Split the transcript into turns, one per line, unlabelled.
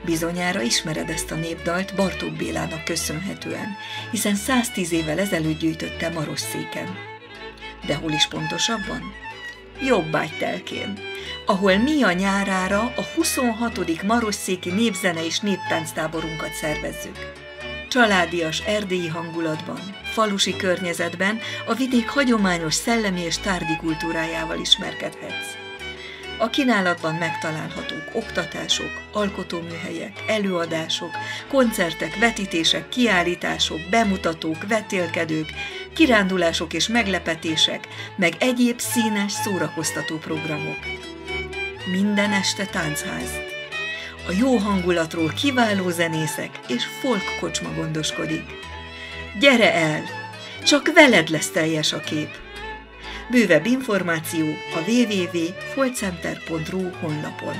Bizonyára ismered ezt a népdalt Bartók Bélának köszönhetően, hiszen 110 évvel ezelőtt gyűjtötte Marosszéken. De hol is pontosabban? Jobbágytelkén, ahol mi a nyárára a 26. marosszéki népzene és néptánctáborunkat szervezzük. Családias erdélyi hangulatban, falusi környezetben a vidék hagyományos szellemi és tárgyi kultúrájával ismerkedhetsz. A kínálatban megtalálhatók oktatások, alkotóműhelyek, előadások, koncertek, vetítések, kiállítások, bemutatók, vetélkedők, kirándulások és meglepetések, meg egyéb színes, szórakoztató programok. Minden este táncház. A jó hangulatról kiváló zenészek és folk kocsma gondoskodik. Gyere el! Csak veled lesz teljes a kép! Bővebb információ a www.foltcenter.ru honlapon.